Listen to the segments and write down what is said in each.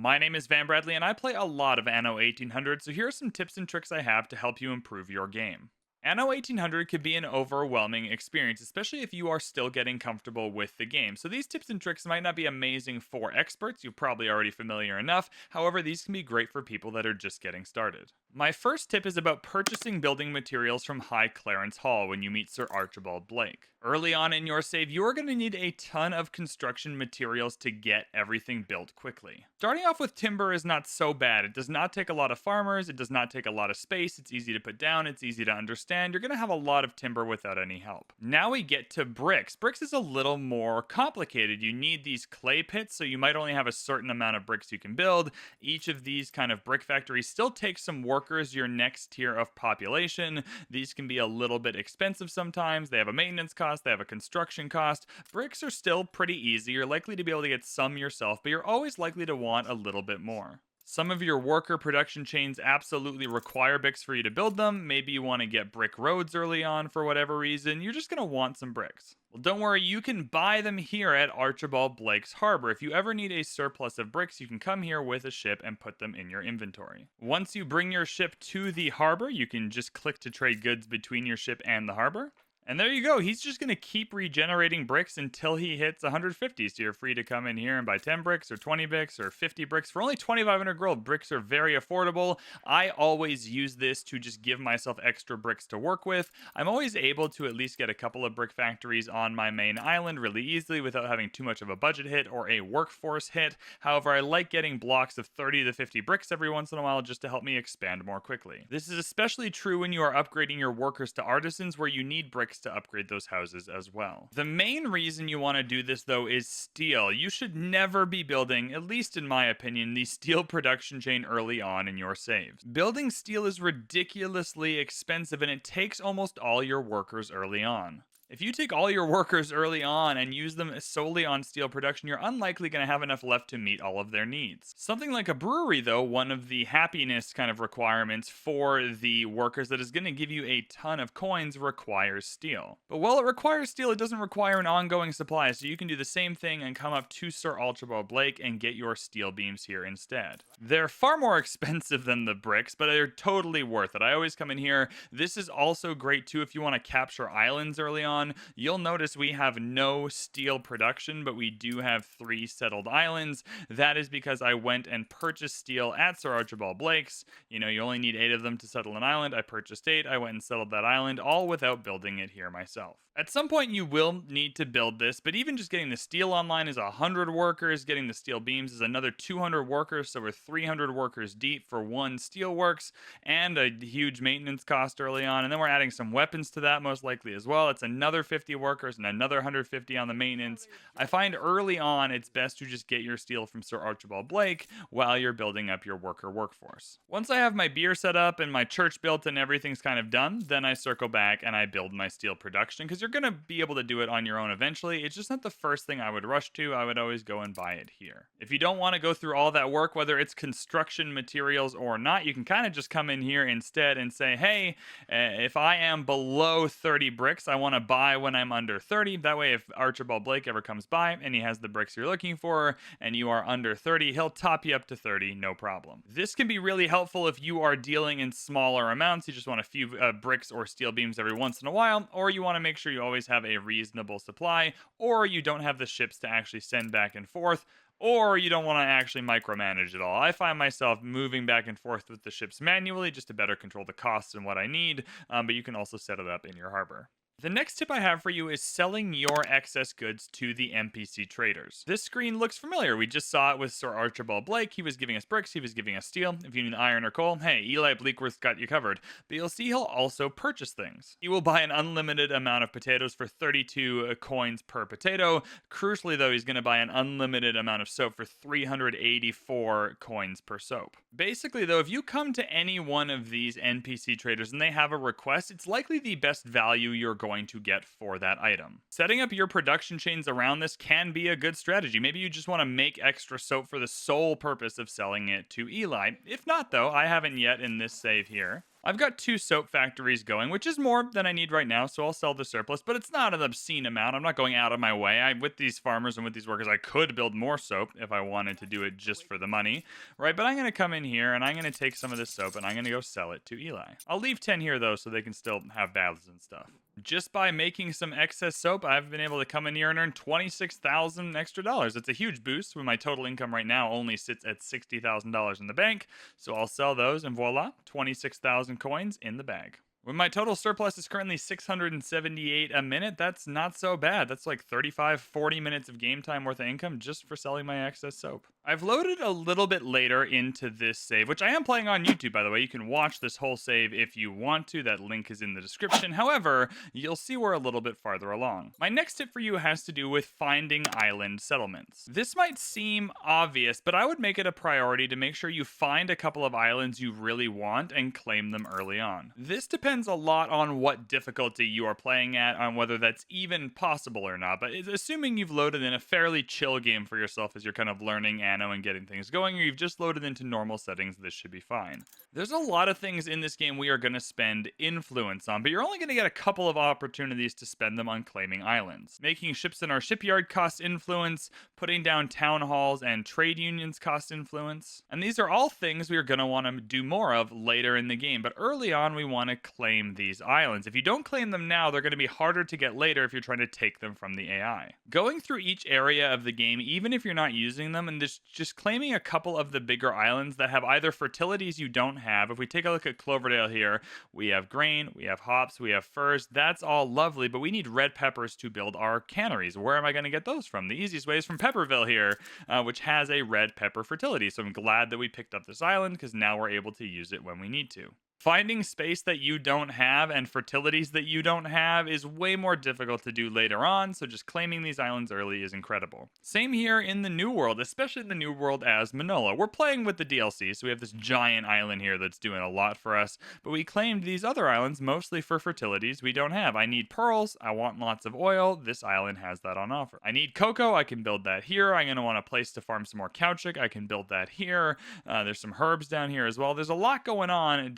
My name is VanBradley and I play a lot of Anno 1800, so here are some tips and tricks I have to help you improve your game. Anno 1800 can be an overwhelming experience, especially if you are still getting comfortable with the game. So these tips and tricks might not be amazing for experts, you're probably already familiar enough. However, these can be great for people that are just getting started. My first tip is about purchasing building materials from High Clarence Hall when you meet Sir Archibald Blake. Early on in your save, you are going to need a ton of construction materials to get everything built quickly. Starting off with timber is not so bad. It does not take a lot of farmers, it does not take a lot of space, it's easy to put down, it's easy to understand. You're going to have a lot of timber without any help. Now we get to bricks. Bricks is a little more complicated. You need these clay pits, so you might only have a certain amount of bricks you can build. Each of these kind of brick factories still takes some workers, your next tier of population. These can be a little bit expensive sometimes. They have a maintenance cost, they have a construction cost. Bricks are still pretty easy. You're likely to be able to get some yourself, but you're always likely to want a little bit more. Some of your worker production chains absolutely require bricks for you to build them. Maybe you want to get brick roads early on for whatever reason. You're just going to want some bricks. Well, don't worry, you can buy them here at Archibald Blake's Harbor. If you ever need a surplus of bricks, you can come here with a ship and put them in your inventory. Once you bring your ship to the harbor, you can just click to trade goods between your ship and the harbor. And there you go. He's just going to keep regenerating bricks until he hits 150. So you're free to come in here and buy 10 bricks or 20 bricks or 50 bricks. For only 2,500 gold, bricks are very affordable. I always use this to just give myself extra bricks to work with. I'm always able to at least get a couple of brick factories on my main island really easily without having too much of a budget hit or a workforce hit. However, I like getting blocks of 30 to 50 bricks every once in a while just to help me expand more quickly. This is especially true when you are upgrading your workers to artisans, where you need bricks to upgrade those houses as well. The main reason you want to do this though is steel. You should never be building, at least in my opinion, the steel production chain early on in your saves. Building steel is ridiculously expensive and it takes almost all your workers early on. If you take all your workers early on and use them solely on steel production, you're unlikely going to have enough left to meet all of their needs. Something like a brewery, though, one of the happiness kind of requirements for the workers that is going to give you a ton of coins requires steel. But while it requires steel, it doesn't require an ongoing supply, so you can do the same thing and come up to Sir Archibald Blake and get your steel beams here instead. They're far more expensive than the bricks, but they're totally worth it. I always come in here. This is also great, too, if you want to capture islands early on. You'll notice we have no steel production, but we do have 3 settled islands. That is because I went and purchased steel at Sir Archibald Blake's. You know, you only need 8 of them to settle an island. I purchased 8. I went and settled that island, all without building it here myself. At some point, you will need to build this, but even just getting the steel online is 100 workers. Getting the steel beams is another 200 workers, so we're 300 workers deep for 1 steelworks, and a huge maintenance cost early on. And then we're adding some weapons to that, most likely as well. It's another 50 workers and another 150 on the maintenance. I find early on it's best to just get your steel from Sir Archibald Blake while you're building up your worker workforce. Once I have my beer set up and my church built and everything's kind of done, then I circle back and I build my steel production, because you're going to be able to do it on your own eventually. It's just not the first thing I would rush to. I would always go and buy it here. If you don't want to go through all that work, whether it's construction materials or not, you can kind of just come in here instead and say, hey, if I am below 30 bricks, I want to buy when I'm under 30. That way, if Archibald Blake ever comes by and he has the bricks you're looking for and you are under 30, he'll top you up to 30, no problem. This can be really helpful if you are dealing in smaller amounts. You just want a few bricks or steel beams every once in a while, or you want to make sure you always have a reasonable supply, or you don't have the ships to actually send back and forth, or you don't want to actually micromanage it all. I find myself moving back and forth with the ships manually just to better control the costs and what I need, but you can also set it up in your harbor. The next tip I have for you is selling your excess goods to the NPC traders. This screen looks familiar. We just saw it with Sir Archibald Blake. He was giving us bricks, he was giving us steel. If you need iron or coal, hey, Eli Bleakworth's got you covered. But you'll see he'll also purchase things. He will buy an unlimited amount of potatoes for 32 coins per potato. Crucially though, he's going to buy an unlimited amount of soap for 384 coins per soap. Basically though, if you come to any one of these NPC traders and they have a request, it's likely the best value you're going to get for that item. Setting up your production chains around this can be a good strategy. Maybe you just want to make extra soap for the sole purpose of selling it to Eli. If not though, I haven't yet in this save here. I've got 2 soap factories going, which is more than I need right now, so I'll sell the surplus, but it's not an obscene amount. I'm not going out of my way. With these farmers and with these workers, I could build more soap if I wanted to do it just for the money, right? But I'm going to come in here and I'm going to take some of this soap and I'm going to go sell it to Eli. I'll leave 10 here though, so they can still have baths and stuff. Just by making some excess soap, I've been able to come in here and earn 26,000 extra dollars. It's a huge boost when my total income right now only sits at $60,000 in the bank. So I'll sell those and voila, 26,000 coins in the bag. When my total surplus is currently 678 a minute, that's not so bad. That's like 35, 40 minutes of game time worth of income just for selling my excess soap. I've loaded a little bit later into this save, which I am playing on YouTube, by the way. You can watch this whole save if you want to. That link is in the description. However, you'll see we're a little bit farther along. My next tip for you has to do with finding island settlements. This might seem obvious, but I would make it a priority to make sure you find a couple of islands you really want and claim them early on. This depends a lot on what difficulty you are playing at, on whether that's even possible or not, but assuming you've loaded in a fairly chill game for yourself as you're kind of learning Anno and getting things going, or you've just loaded into normal settings, this should be fine. There's a lot of things in this game we are going to spend influence on, but you're only going to get a couple of opportunities to spend them on claiming islands. Making ships in our shipyard costs influence, putting down town halls and trade unions cost influence, and these are all things we are going to want to do more of later in the game, but early on we want to claim these islands. If you don't claim them now, they're going to be harder to get later if you're trying to take them from the AI. Going through each area of the game, even if you're not using them, and just claiming a couple of the bigger islands that have either fertilities you don't have. If we take a look at Cloverdale here, we have grain, we have hops, we have furs. That's all lovely, but we need red peppers to build our canneries. Where am I going to get those from? The easiest way is from Pepperville here, which has a red pepper fertility. So I'm glad that we picked up this island because now we're able to use it when we need to. Finding space that you don't have and fertilities that you don't have is way more difficult to do later on, so just claiming these islands early is incredible. Same here in the New World, especially in the New World as Manola. We're playing with the DLC, so we have this giant island here that's doing a lot for us, but we claimed these other islands mostly for fertilities we don't have. I need pearls, I want lots of oil, this island has that on offer. I need cocoa, I can build that here. I'm going to want a place to farm some more caoutchouc, I can build that here. There's some herbs down here as well. There's a lot going on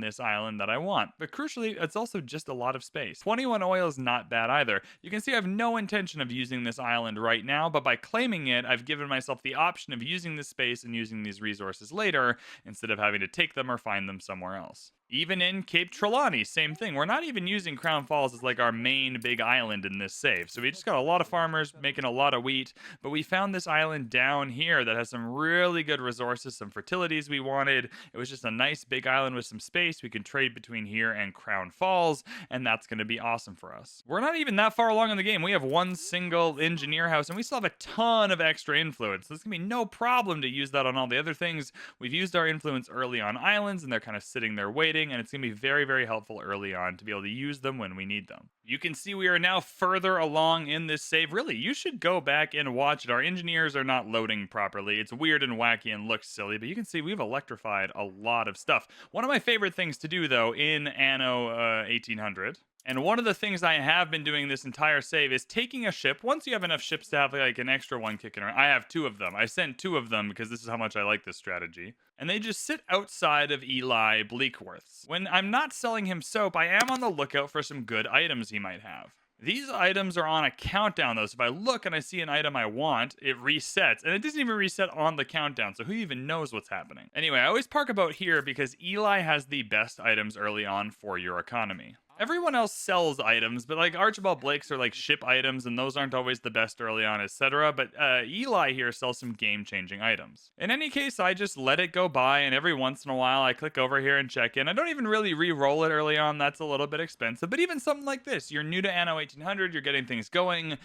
this island that I want, but crucially it's also just a lot of space. 21 oil is not bad either. You can see I have no intention of using this island right now, but by claiming it I've given myself the option of using this space and using these resources later instead of having to take them or find them somewhere else. Even in Cape Trelawney, same thing. We're not even using Crown Falls as like our main big island in this save. So we just got a lot of farmers making a lot of wheat, but we found this island down here that has some really good resources, some fertilities we wanted. It was just a nice big island with some space. We can trade between here and Crown Falls, and that's going to be awesome for us. We're not even that far along in the game. We have one single engineer house, and we still have a ton of extra influence. So it's going to be no problem to use that on all the other things. We've used our influence early on islands, and they're kind of sitting there waiting, and it's going to be very, very helpful early on to be able to use them when we need them. You can see we are now further along in this save. Really, you should go back and watch it. Our engineers are not loading properly. It's weird and wacky and looks silly, but you can see we've electrified a lot of stuff. One of my favorite things to do, though, in Anno 1800, and one of the things I have been doing this entire save is taking a ship. Once you have enough ships to have like an extra one kicking around. I have 2 of them. I sent 2 of them because this is how much I like this strategy. And they just sit outside of Eli Bleakworth's. When I'm not selling him soap, I am on the lookout for some good items he might have. These items are on a countdown though, so if I look and I see an item I want, it resets, and it doesn't even reset on the countdown, so who even knows what's happening? Anyway, I always park about here because Eli has the best items early on for your economy. Everyone else sells items, but like Archibald Blake's are like ship items, and those aren't always the best early on, etc. But Eli here sells some game-changing items. In any case, I just let it go by, and every once in a while I click over here and check in. I don't even really re-roll it early on. That's a little bit expensive, but even something like this, you're new to Anno 1800, you're getting things going.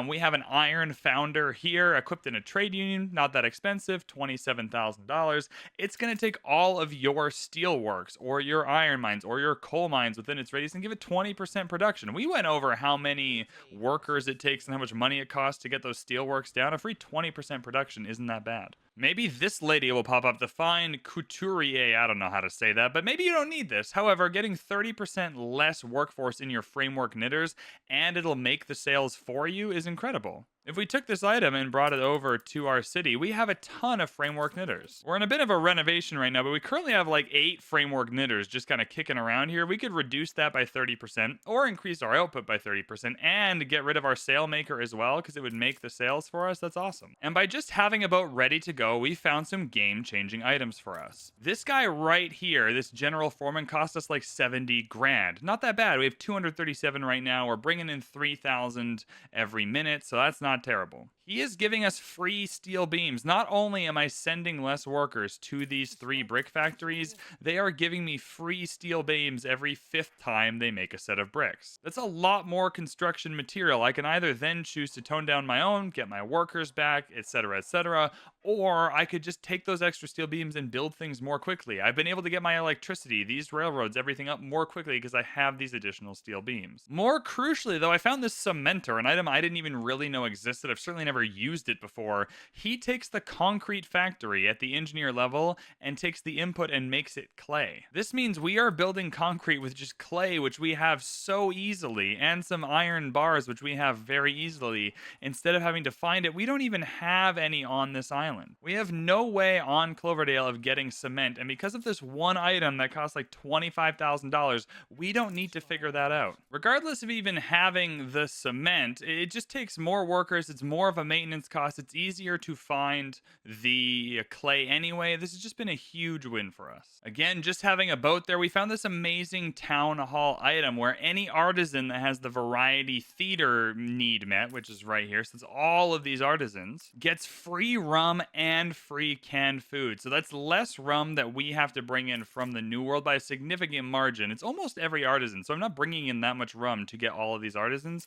We have an iron founder here equipped in a trade union, not that expensive, $27,000. It's going to take all of your steelworks or your iron mines or your coal mines within its radius and give it 20% production. We went over how many workers it takes and how much money it costs to get those steelworks down. A free 20% production isn't that bad. Maybe this lady will pop up, the fine couturier. I don't know how to say that, but maybe you don't need this. However, getting 30% less workforce in your framework knitters and it'll make the sales for you is incredible. If we took this item and brought it over to our city, we have a ton of framework knitters. We're in a bit of a renovation right now, but we currently have like 8 framework knitters just kind of kicking around here. We could reduce that by 30% or increase our output by 30% and get rid of our sail maker as well because it would make the sails for us. That's awesome. And by just having a boat ready to go, we found some game-changing items for us. This guy right here, this General Foreman, cost us like 70 grand. Not that bad. We have 237 right now. We're bringing in 3,000 every minute, so that's not terrible. He is giving us free steel beams. Not only am I sending less workers to these 3 brick factories, they are giving me free steel beams every 5th time they make a set of bricks. That's a lot more construction material. I can either then choose to tone down my own, get my workers back, etc., or I could just take those extra steel beams and build things more quickly. I've been able to get my electricity, these railroads, everything up more quickly because I have these additional steel beams. More crucially, though, I found this cementer, an item I didn't even really know existed. I've certainly never used it before. He takes the concrete factory at the engineer level and takes the input and makes it clay. This means we are building concrete with just clay, which we have so easily, and some iron bars, which we have very easily. Instead of having to find it, we don't even have any on this island. We have no way on Cloverdale of getting cement, and because of this one item that costs like $25,000, we don't need to figure that out. Regardless of even having the cement, it just takes more workers. It's more of a maintenance cost. It's easier to find the clay anyway. This has just been a huge win for us. Again, just having a boat there, we found this amazing town hall item where any artisan that has the variety theater need met, which is right here, since all of these artisans, gets free rum and free canned food. So that's less rum that we have to bring in from the New World by a significant margin. It's almost every artisan, so I'm not bringing in that much rum to get all of these artisans.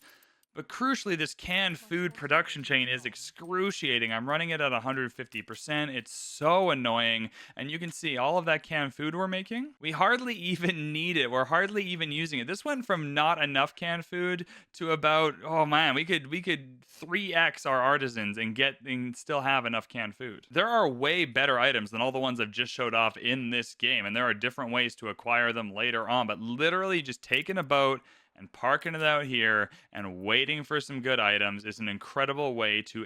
But crucially, this canned food production chain is excruciating. I'm running it at 150%. It's so annoying. And you can see all of that canned food we're making. We hardly even need it. We're hardly even using it. This went from not enough canned food to about, oh man, we could 3x our artisans and still have enough canned food. There are way better items than all the ones I've just showed off in this game. And there are different ways to acquire them later on. But literally just taking a boat and parking it out here and waiting for some good items is an incredible way to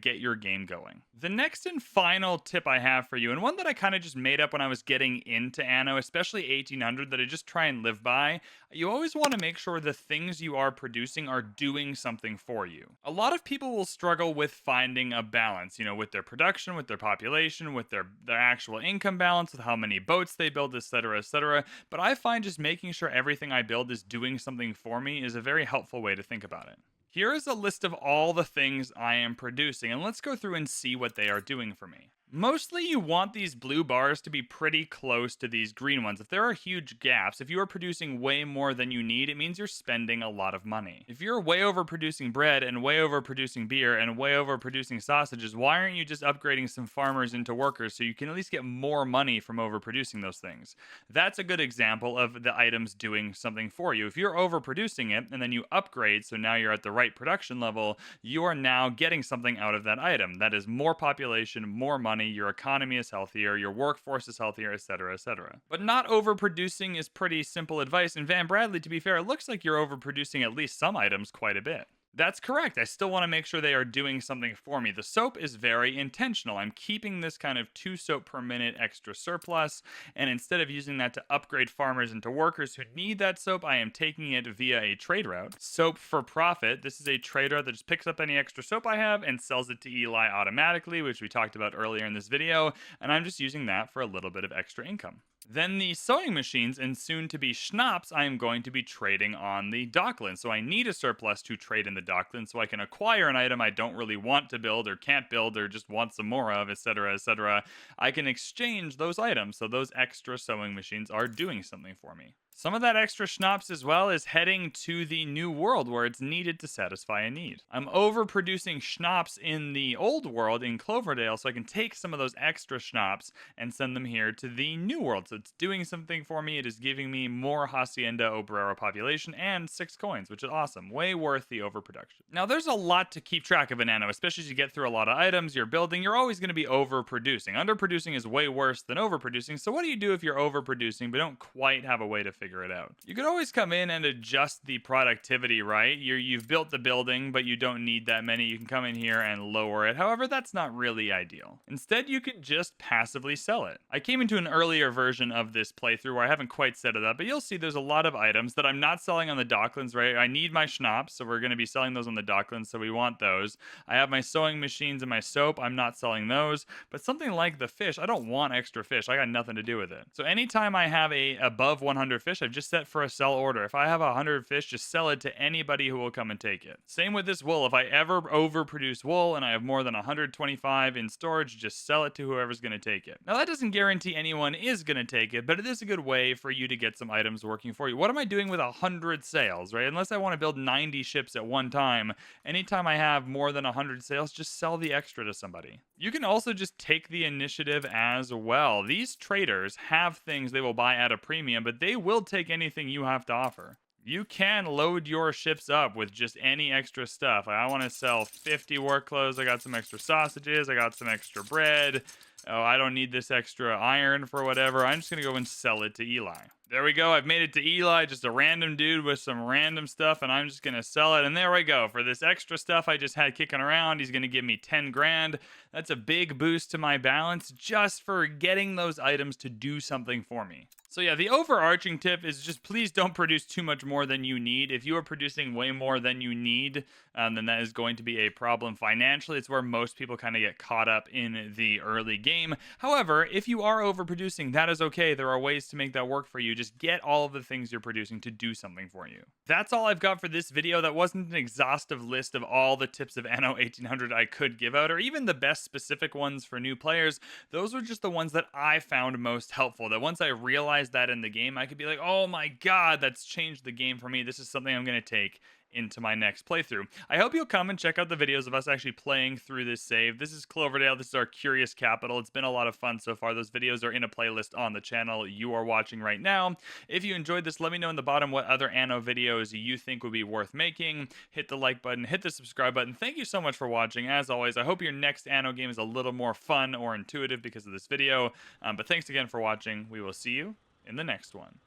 get your game going. The next and final tip I have for you, and one that I kind of just made up when I was getting into Anno, especially 1800, that I just try and live by, you always want to make sure the things you are producing are doing something for you. A lot of people will struggle with finding a balance, with their production, with their population, with their actual income balance, with how many boats they build, etc. But I find just making sure everything I build is doing something for me is a very helpful way to think about it. Here is a list of all the things I am producing, and let's go through and see what they are doing for me. Mostly you want these blue bars to be pretty close to these green ones. If there are huge gaps, if you are producing way more than you need, it means you're spending a lot of money. If you're way overproducing bread and way overproducing beer and way overproducing sausages, why aren't you just upgrading some farmers into workers so you can at least get more money from overproducing those things? That's a good example of the items doing something for you. If you're overproducing it and then you upgrade, so now you're at the right production level, you are now getting something out of that item. That is more population, more money, your economy is healthier, your workforce is healthier, etc. But not overproducing is pretty simple advice, and VanBradley, to be fair, it looks like you're overproducing at least some items quite a bit. That's correct. I still want to make sure they are doing something for me. The soap is very intentional. I'm keeping this kind of 2 soap per minute extra surplus, and instead of using that to upgrade farmers into workers who need that soap, I am taking it via a trade route. Soap for profit. This is a trade route that just picks up any extra soap I have and sells it to Eli automatically, which we talked about earlier in this video, and I'm just using that for a little bit of extra income. Then the sewing machines and soon to be schnapps I am going to be trading on the Dockland. So I need a surplus to trade in the Dockland so I can acquire an item I don't really want to build or can't build or just want some more of, etc. I can exchange those items, so those extra sewing machines are doing something for me. Some of that extra schnapps as well is heading to the New World where it's needed to satisfy a need. I'm overproducing schnapps in the Old World in Cloverdale, so I can take some of those extra schnapps and send them here to the New World. So it's doing something for me. It is giving me more Hacienda Obrero population and 6 coins, which is awesome. Way worth the overproduction. Now, there's a lot to keep track of in Anno, especially as you get through a lot of items you're building. You're always going to be overproducing. Underproducing is way worse than overproducing. So what do you do if you're overproducing but don't quite have a way to figure it out. You could always come in and adjust the productivity, right? You've built the building, but you don't need that many. You can come in here and lower it. However, that's not really ideal. Instead, you could just passively sell it. I came into an earlier version of this playthrough where I haven't quite set it up, but you'll see there's a lot of items that I'm not selling on the Docklands, right? I need my schnapps, so we're going to be selling those on the Docklands, so we want those. I have my sewing machines and my soap. I'm not selling those. But something like the fish, I don't want extra fish. I got nothing to do with it. So anytime I have a above 100 fish, I've just set for a sell order. If I have 100 fish, just sell it to anybody who will come and take it. Same with this wool. If I ever overproduce wool and I have more than 125 in storage, just sell it to whoever's going to take it. Now that doesn't guarantee anyone is going to take it, but it is a good way for you to get some items working for you. What am I doing with 100 sales, right? Unless I want to build 90 ships at one time, anytime I have more than 100 sales, just sell the extra to somebody. You can also just take the initiative as well. These traders have things they will buy at a premium, but they will take anything you have to offer. You can load your ships up with just any extra stuff. I want to sell 50 work clothes. I got some extra sausages. I got some extra bread. Oh, I don't need this extra iron for whatever. I'm just going to go and sell it to Eli. There we go. I've made it to Eli, just a random dude with some random stuff, and I'm just going to sell it. And there we go. For this extra stuff I just had kicking around, he's going to give me 10 grand. That's a big boost to my balance just for getting those items to do something for me. So yeah, the overarching tip is just please don't produce too much more than you need. If you are producing way more than you need, then that is going to be a problem financially. It's where most people kind of get caught up in the early game. However, if you are overproducing, that is okay. There are ways to make that work for you. Just get all of the things you're producing to do something for you. That's all I've got for this video. That wasn't an exhaustive list of all the tips of Anno 1800 I could give out, or even the best specific ones for new players. Those were just the ones that I found most helpful, that once I realized that in the game, I could be like, oh my god, that's changed the game for me. This is something I'm going to take into my next playthrough. I hope you'll come and check out the videos of us actually playing through this save. This is Cloverdale. This is our Curious Capital. It's been a lot of fun so far. Those videos are in a playlist on the channel you are watching right now. If you enjoyed this, let me know in the bottom what other Anno videos you think would be worth making. Hit the like button, hit the subscribe button. Thank you so much for watching. As always, I hope your next Anno game is a little more fun or intuitive because of this video. But thanks again for watching. We will see you in the next one.